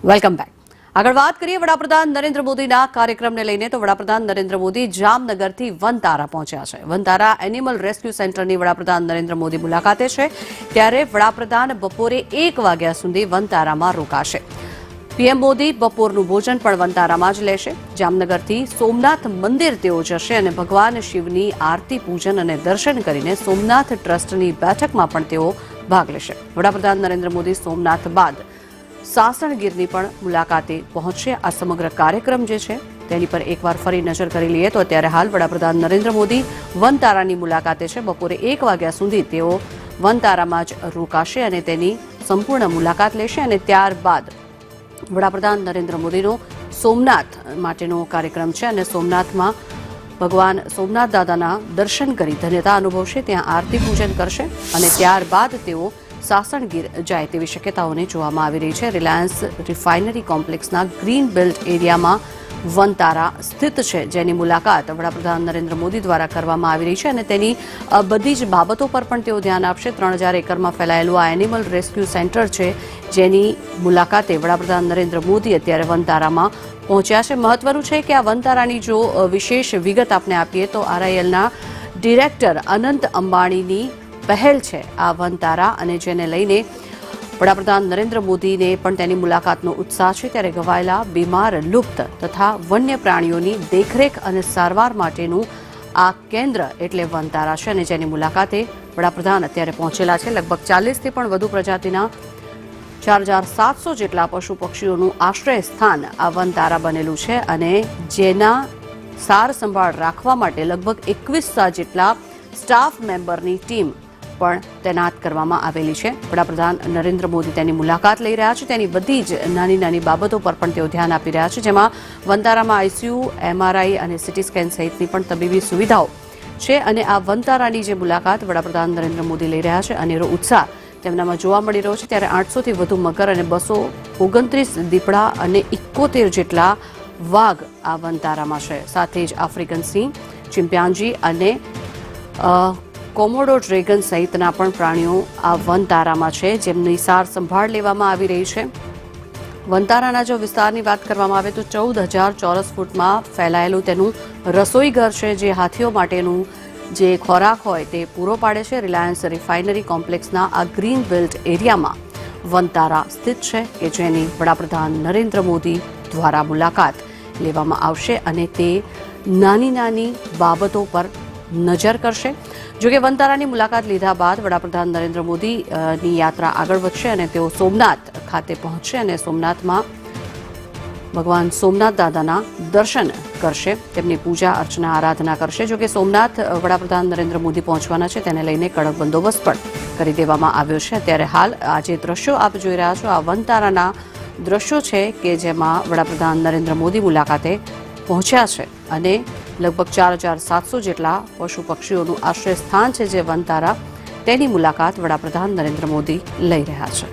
Welcome back. આગળ વાત કરીએ વડાપ્રધાન નરેન્દ્ર મોદીના કાર્યક્રમને લઈને તો વડાપ્રધાન નરેન્દ્ર મોદી જામનગરથી વનતારા પહોંચ્યા છે. વનતારા એનિમલ રેસ્ક્યુ સેન્ટરની વડાપ્રધાન નરેન્દ્ર મોદી મુલાકાતે છે. ત્યારે વડાપ્રધાન બપોરે 1 વાગ્યા સુધી વનતારામાં રોકાશે. પીએમ મોદી બપોરનું ભોજન પણ વનતારામાં જ લેશે. જામનગરથી સોમનાથ મંદિર તેઓ જશે અને ભગવાન શિવની આરતી પૂજન અને દર્શન કરીને સોમનાથ ટ્રસ્ટની બેઠકમાં પણ તેઓ ભાગ લેશે. વડાપ્રધાન નરેન્દ્ર મોદી સોમનાથ બાદ સાસણગીરની પણ મુલાકાતે પહોંચશે. આ સમગ્ર કાર્યક્રમ જે છે તેની પર એકવાર ફરી નજર કરી લઈએ તો અત્યારે હાલ વડાપ્રધાન નરેન્દ્ર મોદી વનતારાની મુલાકાતે છે. બપોરે 1 વાગ્યા સુધી તેઓ વનતારામાં જ રોકાશે અને તેની સંપૂર્ણ મુલાકાત લેશે અને ત્યારબાદ વડાપ્રધાન નરેન્દ્ર મોદીનો સોમનાથ માટેનો કાર્યક્રમ છે અને સોમનાથમાં ભગવાન સોમનાથ દાદાના દર્શન કરી ધન્યતા અનુભવશે. ત્યાં આરતી પૂજન કરશે અને ત્યારબાદ તેઓ સાસણગીર જાય તેવી શક્યતાઓને જોવામાં આવી રહી છે. રિલાયન્સ રિફાઇનરી કોમ્પ્લેક્સના ગ્રીન બેલ્ટ એરિયામાં વનતારા સ્થિત છે, જેની મુલાકાત વડાપ્રધાન નરેન્દ્ર મોદી દ્વારા કરવામાં આવી રહી છે અને તેની બધી જ બાબતો પર પણ તેઓ ધ્યાન આપશે. 3000 એકરમાં ફેલાયેલું આ એનિમલ રેસ્ક્યુ સેન્ટર છે, જેની મુલાકાતે વડાપ્રધાન નરેન્દ્ર મોદી અત્યારે વનતારામાં પહોંચ્યા છે. મહત્વનું છે કે આ વનતારાની જો વિશેષ વિગત આપણે આપીએ તો આરઆઈએલના ડિરેક્ટર અનંત અંબાણીની પહેલ છે આ વનતારા, અને જેને લઈને વડાપ્રધાન નરેન્દ્ર મોદીને પણ તેની મુલાકાતનો ઉત્સાહ છે. ત્યારે ઘવાયેલા, બીમાર, લુપ્ત તથા વન્ય પ્રાણીઓની દેખરેખ અને સારવાર માટેનું આ કેન્દ્ર એટલે વનતારા છે અને જેની મુલાકાતે વડાપ્રધાન અત્યારે પહોંચેલા છે. લગભગ 40થી પણ વધુ પ્રજાતિના 4700 જેટલા પશુ પક્ષીઓનું આશ્રય સ્થાન આ વનતારા બનેલું છે અને જેના સાર સંભાળ રાખવા માટે લગભગ 21,000 જેટલા સ્ટાફ મેમ્બરની ટીમ પણ તૈનાત કરવામાં આવેલી છે. વડાપ્રધાન નરેન્દ્ર મોદી તેની મુલાકાત લઈ રહ્યા છે. તેની બધી જ નાની નાની બાબતો પર પણ તેઓ ધ્યાન આપી રહ્યા છે, જેમાં વનતારામાં આઈસીયુ, એમઆરઆઈ અને સીટી સ્કેન સહિતની પણ તબીબી સુવિધાઓ છે. અને આ વનતારાની જે મુલાકાત વડાપ્રધાન નરેન્દ્ર મોદી લઈ રહ્યા છે, અનેરો ઉત્સાહ તેમનામાં જોવા મળી રહ્યો છે. ત્યારે 800થી વધુ મગર અને 229 દીપડા અને 71 જેટલા વાઘ આ વનતારામાં છે. સાથે જ આફ્રિકન સિંહ, ચિમ્પાન્જી અને કોમોડો ડ્રેગન સહિતના પણ પ્રાણીઓ આ વનતારામાં છે, જેમની સાર સંભાળ લેવામાં આવી રહી છે. વનતારાના જો વિસ્તારની વાત કરવામાં આવે તો 14,000 ચોરસ ફૂટમાં ફેલાયેલું તેનું રસોઈ ઘર છે, જે હાથીઓ માટેનું જે ખોરાક હોય તે પૂરો પાડે છે. રિલાયન્સ રિફાઇનરી કોમ્પ્લેક્સના આ ગ્રીન બેલ્ટ એરિયામાં વનતારા સ્થિત છે કે જેની વડાપ્રધાન નરેન્દ્ર મોદી દ્વારા મુલાકાત લેવામાં આવશે અને તે નાની નાની બાબતો પર નજર કરશે. જોકે વનતારાની મુલાકાત લીધા બાદ વડાપ્રધાન નરેન્દ્ર મોદીની યાત્રા આગળ વધશે અને તેઓ સોમનાથ ખાતે પહોંચશે અને સોમનાથમાં ભગવાન સોમનાથ દાદાના દર્શન કરશે, તેમની પૂજા અર્ચના આરાધના કરશે. જોકે સોમનાથ વડાપ્રધાન નરેન્દ્ર મોદી પહોંચવાના છે, તેને લઈને કડક બંદોબસ્ત પણ કરી દેવામાં આવ્યો છે. ત્યારે હાલ આ જે દ્રશ્યો આપ જોઈ રહ્યા છો આ વનતારાના દ્રશ્યો છે કે જેમાં વડાપ્રધાન નરેન્દ્ર મોદી મુલાકાતે પહોંચ્યા છે અને લગભગ 4700 જેટલા પશુ પક્ષીઓનું આશ્રય સ્થાન છે જે વનતારા, તેની મુલાકાત વડાપ્રધાન નરેન્દ્ર મોદી લઈ રહ્યા છે.